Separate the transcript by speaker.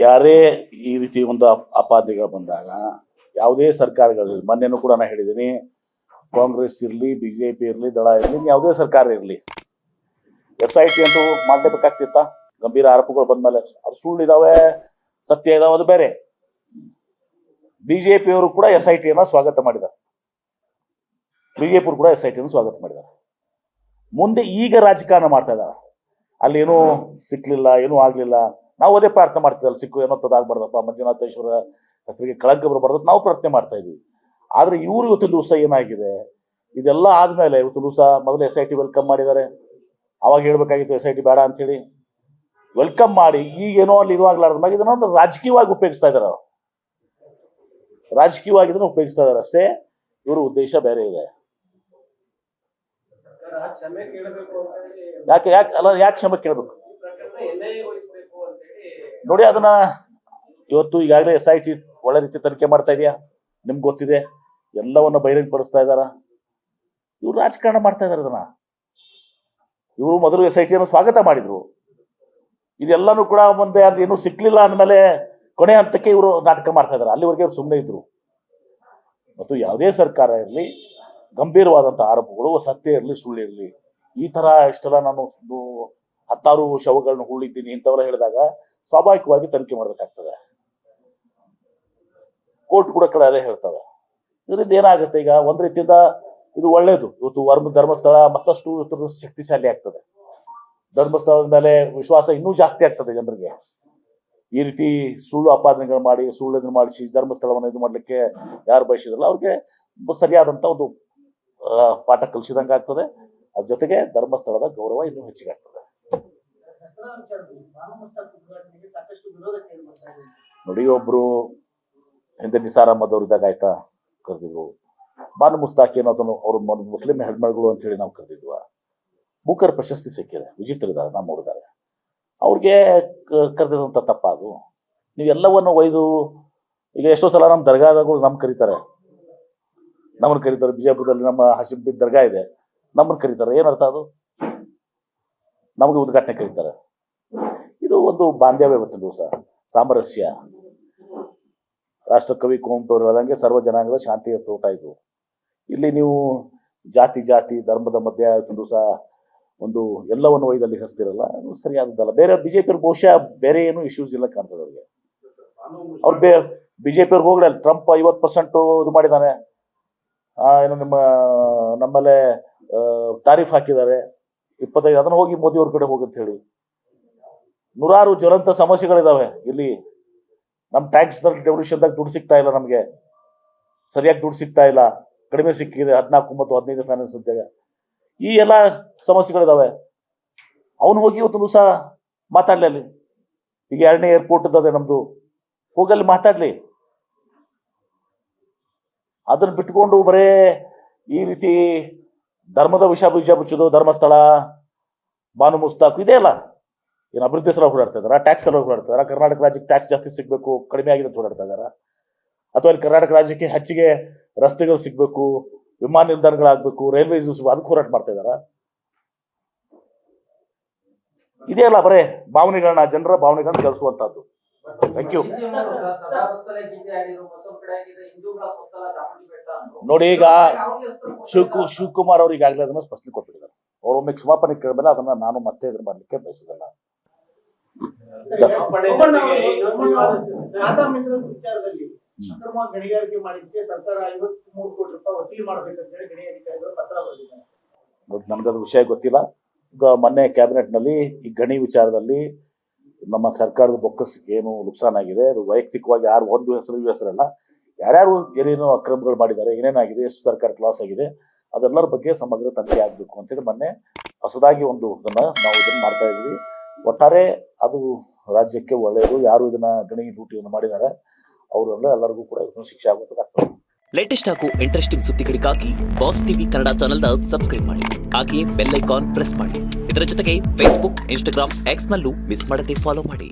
Speaker 1: ಯಾರೇ ಈ ರೀತಿ ಒಂದು ಆಪಾದನೆಗಳು ಬಂದಾಗ ಯಾವುದೇ ಸರ್ಕಾರಗಳು, ಮೊನ್ನೆನೂ ಕೂಡ ನಾನು ಹೇಳಿದ್ದೀನಿ, ಕಾಂಗ್ರೆಸ್ ಇರಲಿ, ಬಿಜೆಪಿ ಇರಲಿ, ದಳ ಇರಲಿ, ಯಾವುದೇ ಸರ್ಕಾರ ಇರಲಿ, SIT ಅಂತೂ ಮಾಡಲೇಬೇಕಾಗ್ತಿತ್ತ? ಗಂಭೀರ ಆರೋಪಗಳು ಬಂದ್ಮೇಲೆ ಅದು ಸುಳ್ಳಿದಾವೆ, ಸತ್ಯ ಇದಾವೆ, ಅದು ಬೇರೆ. ಬಿಜೆಪಿಯವರು ಕೂಡ SIT ಸ್ವಾಗತ ಮಾಡಿದ್ದಾರೆ. ಬಿಜೆಪಿ ಕೂಡ SIT ಸ್ವಾಗತ ಮಾಡಿದ್ದಾರೆ. ಮುಂದೆ ಈಗ ರಾಜಕಾರಣ ಮಾಡ್ತಾ ಇದ್ದಾರೆ. ಅಲ್ಲಿ ಏನೂ ಸಿಕ್ಲಿಲ್ಲ, ಏನೂ ಆಗ್ಲಿಲ್ಲ, ನಾವು ಅದೇ ಪ್ರಾರ್ಥನೆ ಮಾಡ್ತಿದ್ದಲ್ಲ, ಸಿಕ್ಕು ಏನೋದಾಗ್ಬಾರ್ದಪ್ಪ, ಮಂಜುನಾಥೇಶ್ವರ ಹೆಸರಿಗೆ ಕಳಂಕ ಬರಬಾರ್ದು, ನಾವು ಪ್ರಾರ್ಥನೆ ಮಾಡ್ತಾ ಇದ್ವಿ. ಆದ್ರೆ ಇವರು ಇವತ್ತಿನ ದಿವಸ ಏನಾಗಿದೆ, ಇದೆಲ್ಲ ಆದ್ಮೇಲೆ ಇವತ್ತಿನ ದಿವಸ ಮೊದಲು SIT ವೆಲ್ಕಮ್ ಮಾಡಿದ್ದಾರೆ. ಅವಾಗ ಹೇಳ್ಬೇಕಾಗಿತ್ತು SIT ಬೇಡ ಅಂತ ಹೇಳಿ. ವೆಲ್ಕಮ್ ಮಾಡಿ ಈಗೇನೋ ಅಲ್ಲಿ ಇದು ಆಗ್ಲಾರ್ದ ಇದನ್ನ ರಾಜಕೀಯವಾಗಿ ಉಪಯೋಗಿಸ್ತಾ ಇದಾರೆ. ರಾಜಕೀಯವಾಗಿ ಇದನ್ನ ಉಪಯೋಗಿಸ್ತಾ ಇದಾರೆ ಅಷ್ಟೇ. ಇವರು ಉದ್ದೇಶ ಬೇರೆ ಇದೆ. ಯಾಕೆ ಕ್ಷಮೆ ಕೇಳಬೇಕು ನೋಡಿ. ಅದನ್ನ ಇವತ್ತು ಈಗಾಗಲೇ SIT ಒಳ್ಳೆ ರೀತಿ ತನಿಖೆ ಮಾಡ್ತಾ ಇದೆಯಾ, ನಿಮ್ಗೆ ಗೊತ್ತಿದೆ, ಎಲ್ಲವನ್ನ ಬಹಿರಂಗಪಡಿಸ್ತಾ ಇದಾರ. ಇವ್ರು ರಾಜಕಾರಣ ಮಾಡ್ತಾ ಇದಾರೆ. ಅದನ್ನ ಇವರು ಮೊದಲು SIT ಸ್ವಾಗತ ಮಾಡಿದ್ರು. ಇದೆಲ್ಲಾನು ಕೂಡ ಮುಂದೆ ಅದು ಏನೂ ಸಿಕ್ಲಿಲ್ಲ ಅಂದ್ಮೇಲೆ ಕೊನೆ ಹಂತಕ್ಕೆ ಇವರು ನಾಟಕ ಮಾಡ್ತಾ ಇದಾರೆ. ಅಲ್ಲಿವರೆಗೆ ಅವ್ರು ಸುಮ್ಮನೆ ಇದ್ರು. ಮತ್ತು ಯಾವುದೇ ಸರ್ಕಾರ ಇರಲಿ, ಗಂಭೀರವಾದಂಥ ಆರೋಪಗಳು, ಸತ್ಯ ಇರಲಿ, ಸುಳ್ಳು ಇರಲಿ, ಈ ತರ ಇಷ್ಟೆಲ್ಲ ನಾನು 10 ಶವಗಳನ್ನ ಹೂಳಿದ್ದೀನಿ ಇಂಥವೆಲ್ಲ ಹೇಳಿದಾಗ ಸ್ವಾಭಾವಿಕವಾಗಿ ತನಿಖೆ ಮಾಡ್ಬೇಕಾಗ್ತದೆ. ಕೋರ್ಟ್ ಕೂಡ ಕಡೆ ಅದೇ ಹೇಳ್ತವೆ. ಇದರಿಂದ ಏನಾಗುತ್ತೆ, ಈಗ ಒಂದ್ ರೀತಿಯಿಂದ ಇದು ಒಳ್ಳೇದು. ಇವತ್ತು ಧರ್ಮಸ್ಥಳ ಮತ್ತಷ್ಟು ಶಕ್ತಿಶಾಲಿ ಆಗ್ತದೆ. ಧರ್ಮಸ್ಥಳದ ಮೇಲೆ ವಿಶ್ವಾಸ ಇನ್ನೂ ಜಾಸ್ತಿ ಆಗ್ತದೆ ಜನರಿಗೆ. ಈ ರೀತಿ ಸುಳ್ಳು ಆಪಾದನೆಗಳು ಮಾಡಿ, ಸುಳ್ಳು ಮಾಡಿಸಿ ಧರ್ಮಸ್ಥಳವನ್ನು ಇದು ಮಾಡ್ಲಿಕ್ಕೆ ಯಾರು ಬಯಸಿದ್ರಲ್ಲ ಅವ್ರಿಗೆ ಸರಿಯಾದಂತ ಒಂದು ಪಾಠ ಕಲಿಸಿದಂಗೆ ಆಗ್ತದೆ. ಅದ್ರ ಜೊತೆಗೆ ಧರ್ಮಸ್ಥಳದ ಗೌರವ ಇನ್ನೂ ಹೆಚ್ಚಿಗೆ ಆಗ್ತದೆ. ನೋಡಿ, ಒಬ್ರು ಹಿಂದೆ ನಿಸಾರ್ ಅಹಮದ್ ಅವ್ರು ಇದ್ದಾಗ ಆಯ್ತಾ ಕರೆದಿದ್ರು. ಬಾನು ಮುಸ್ತಾಕ್ ಅನ್ನೋದನ್ನು ಅವ್ರು ಮುಸ್ಲಿಂ ಹೆಣ್ಮಗಳು ಅಂತ ಹೇಳಿ ನಾವು ಕರೆದಿದ್ವ. ಬೂಕರ್ ಪ್ರಶಸ್ತಿ ಸಿಕ್ಕಿದೆ, ವಿಜಿತರಿದ್ದಾರೆ, ನಮ್ಮವರಿದ್ದಾರೆ. ಅವ್ರಿಗೆ ಕರೆದಿದಂತ ತಪ್ಪ ಅದು. ನೀವೆಲ್ಲವನ್ನು ಒಯ್ದು ಈಗ ಎಷ್ಟೋ ಸಲ ನಮ್ಮ ದರ್ಗಾದಗಳು ನಮ್ಗೆ ಕರೀತಾರೆ, ಬಿಜಾಪುರದಲ್ಲಿ ನಮ್ಮ ಹಸಿಬ್ ದರ್ಗಾ ಇದೆ, ನಮ್ಮನ್ನು ಕರೀತಾರೆ. ಏನರ್ಥ ಅದು? ನಮಗೆ ಉದ್ಘಾಟನೆ ಕರೀತಾರೆ. ಇದು ಒಂದು ಬಾಂಧವ್ಯ. ಇವತ್ತಿನ ದಿವಸ ಸಾಮರಸ್ಯ. ರಾಷ್ಟ್ರಕವಿ ಕುವೆಂಪು ಅವರು ಹೇಳಂಗೆ ಸರ್ವ ಜನಾಂಗದ ಶಾಂತಿಯ ತೋಟ ಇದು. ಇಲ್ಲಿ ನೀವು ಜಾತಿ ಧರ್ಮದ ಮಧ್ಯೆ ಇವತ್ತಿನ ದಿವಸ ಒಂದು ಎಲ್ಲವನ್ನು ಒಯ್ದಲ್ಲಿ ಹಸ್ತಿರಲ್ಲ, ಅದು ಸರಿಯಾದದ್ದಲ್ಲ. ಬೇರೆ ಬಿಜೆಪಿ ಬಹುಶಃ ಬೇರೆ ಏನು ಇಶ್ಯೂಸ್ ಇಲ್ಲ ಕಾಣ್ತದೆ ಅವ್ರಿಗೆ. ಅವ್ರು ಬಿಜೆಪಿ ಅವ್ರಿಗೆ ಹೋಗ್ಲಿ, ಟ್ರಂಪ್ 50% ಇದು ಮಾಡಿದ್ದಾನೆ, ಏನು ನಮ್ಮಲ್ಲೇ ತಾರೀಫ್ ಹಾಕಿದ್ದಾರೆ 25, ಅದನ್ನ ಹೋಗಿ ಮೋದಿ ಅವ್ರ ಕಡೆ ಹೋಗಂತ ಹೇಳಿ. ನೂರಾರು ಜ್ವಲಂತ ಸಮಸ್ಯೆಗಳಿದಾವೆ ಇಲ್ಲಿ. ನಮ್ ಟ್ಯಾಕ್ಸ್ ಡೆವಲ್ಯೂಷನ್ದಾಗ ದುಡ್ಡು ಸಿಗ್ತಾ ಇಲ್ಲ, ನಮ್ಗೆ ಸರಿಯಾಗಿ ದುಡ್ಡು ಸಿಗ್ತಾ ಇಲ್ಲ, ಕಡಿಮೆ ಸಿಕ್ಕಿದೆ 14 ಮತ್ತು 15 ಫೈನಾನ್ಸ್ ಉದ್ಯೋಗ. ಈ ಎಲ್ಲ ಸಮಸ್ಯೆಗಳಿದಾವೆ. ಅವನು ಹೋಗಿ ಇವತ್ತು ದಿವಸ ಮಾತಾಡ್ಲಿ. ಅಲ್ಲಿ ಈಗ 2ನೇ ಏರ್ಪೋರ್ಟ್ ಅದೇ ನಮ್ದು, ಹೋಗಲ್ಲಿ ಮಾತಾಡ್ಲಿ. ಅದನ್ನ ಬಿಟ್ಕೊಂಡು ಬರೇ ಈ ರೀತಿ ಧರ್ಮದ ವಿಷ ಬೀಜ ಬಿಚ್ಚೋದು, ಧರ್ಮಸ್ಥಳ, ಬಾನು ಮುಸ್ತಾಕ್ ಇದೆ ಅಲ್ಲ. ಏನು ಅಭಿವೃದ್ಧಿ ಸಲ ಓಡಾಡ್ತಾ ಇದಾರ, ಟ್ಯಾಕ್ಸ್ ಸಲ ಓಡಾಡ್ತಾ ಇದಾರ? ಕರ್ನಾಟಕ ರಾಜ್ಯಕ್ಕೆ ಟ್ಯಾಕ್ಸ್ ಜಾಸ್ತಿ ಸಿಗ್ಬೇಕು, ಕಡಿಮೆ ಆಗಿದೆ ಅಂತ ಓಡಾಡ್ತಾ ಇದಾರ? ಅಥವಾ ಇಲ್ಲಿ ಕರ್ನಾಟಕ ರಾಜ್ಯಕ್ಕೆ ಹೆಚ್ಚಿಗೆ ರಸ್ತೆಗಳು ಸಿಗ್ಬೇಕು, ವಿಮಾನ ನಿಲ್ದಾಣಗಳಾಗಬೇಕು, ರೈಲ್ವೇಸ್ ಅದಕ್ಕೆ ಹೋರಾಟ ಮಾಡ್ತಾ ಇದಾರ? ಇದೇ ಅಲ್ಲ, ಬರೇ ಭಾವನೆಗಳನ್ನ, ಜನರ ಭಾವನೆಗಳನ್ನ ಕಲಿಸುವಂತಹದ್ದು. Thank you. ನೋಡಿ, ಈಗ ಶಿವಕುಮಾರ್ ಅವ್ರು ಈಗಾಗಲೇ ಅದನ್ನ ಸ್ಪಷ್ಟನೆ ಕೊಟ್ಟಿದ್ದಾರೆ. ಅವರೊಮ್ಮೆ ಕ್ಷಮಾಪಣೆ ಕೇಳಬೇಡ, ಅದನ್ನ ನಾನು ಮತ್ತೆ ಇದ್ರ ಮಾಡ್ಲಿಕ್ಕೆ ಬಯಸಿದಲ್ಲ.
Speaker 2: ಗಣಿಗಾರಿಕೆ ಮಾಡಿದ್ದಕ್ಕೆ ಸರ್ಕಾರ 53 ಕೋಟಿ ರೂಪಾಯಿ ವಸೂಲಿ ಮಾಡಬೇಕಂತ ಹೇಳಿ ಗಣಿ ಅಧಿಕಾರಿಗಳು ಪತ್ರ ಬರೆದಿದ್ದಾರೆ.
Speaker 1: ನೋಡಿ, ನಮ್ಗದು ವಿಷಯ ಗೊತ್ತಿಲ್ಲ. ಈಗ ಮೊನ್ನೆ ಕ್ಯಾಬಿನೆಟ್ ನಲ್ಲಿ ಈ ಗಣಿ ವಿಚಾರದಲ್ಲಿ ನಮ್ಮ ಸರ್ಕಾರದ ಬೊಕ್ಕಸಕ್ಕೆ ಏನು ನುಕ್ಸಾನ್ ಆಗಿದೆ, ಅದು ವೈಯಕ್ತಿಕವಾಗಿ ಯಾರು ಒಂದು ಹೆಸರಲ್ಲ, ಯಾರ್ಯಾರು ಏನೇನು ಅಕ್ರಮಗಳು ಮಾಡಿದ್ದಾರೆ, ಏನೇನಾಗಿದೆ, ಎಷ್ಟು ಸರ್ಕಾರಕ್ಕೆ ಲಾಸ್ ಆಗಿದೆ, ಅದೆಲ್ಲರ ಬಗ್ಗೆ ಸಮಗ್ರ ತನಿಖೆ ಆಗ್ಬೇಕು ಅಂತೇಳಿ ಮೊನ್ನೆ ಹೊಸದಾಗಿ ಒಂದು ನಾವು ಇದನ್ನ ಮಾಡ್ತಾ ಇದ್ವಿ. ಒಟ್ಟಾರೆ ಅದು ರಾಜ್ಯಕ್ಕೆ ಒಳ್ಳೆಯದು. ಯಾರು ಇದನ್ನ ಗಣಿ ಲೂಟಿಯನ್ನು ಮಾಡಿದ್ದಾರೆ ಅವರೆಲ್ಲ ಎಲ್ಲರಿಗೂ ಕೂಡ ಶಿಕ್ಷೆ ಆಗುತ್ತದೆ.
Speaker 3: ಲೇಟೆಸ್ಟ್ ಹಾಗೂ ಇಂಟ್ರೆಸ್ಟಿಂಗ್ ಸುದ್ದಿಗಳಿಗಾಗಿ ಬಾಸ್ ಟಿವಿ ಕನ್ನಡ ಚಾನೆಲ್ನ ಸಬ್ಸ್ಕ್ರೈಬ್ ಮಾಡಿ. ಹಾಗೆಯೇ ಬೆಲ್ ಐಕಾನ್ ಪ್ರೆಸ್ ಮಾಡಿ. ಇದರ ಜೊತೆಗೆ ಫೇಸ್ಬುಕ್, ಇನ್ಸ್ಟಾಗ್ರಾಮ್, ಎಕ್ಸ್ ನಲ್ಲೂ ಮಿಸ್ ಮಾಡದೆ ಫಾಲೋ ಮಾಡಿ.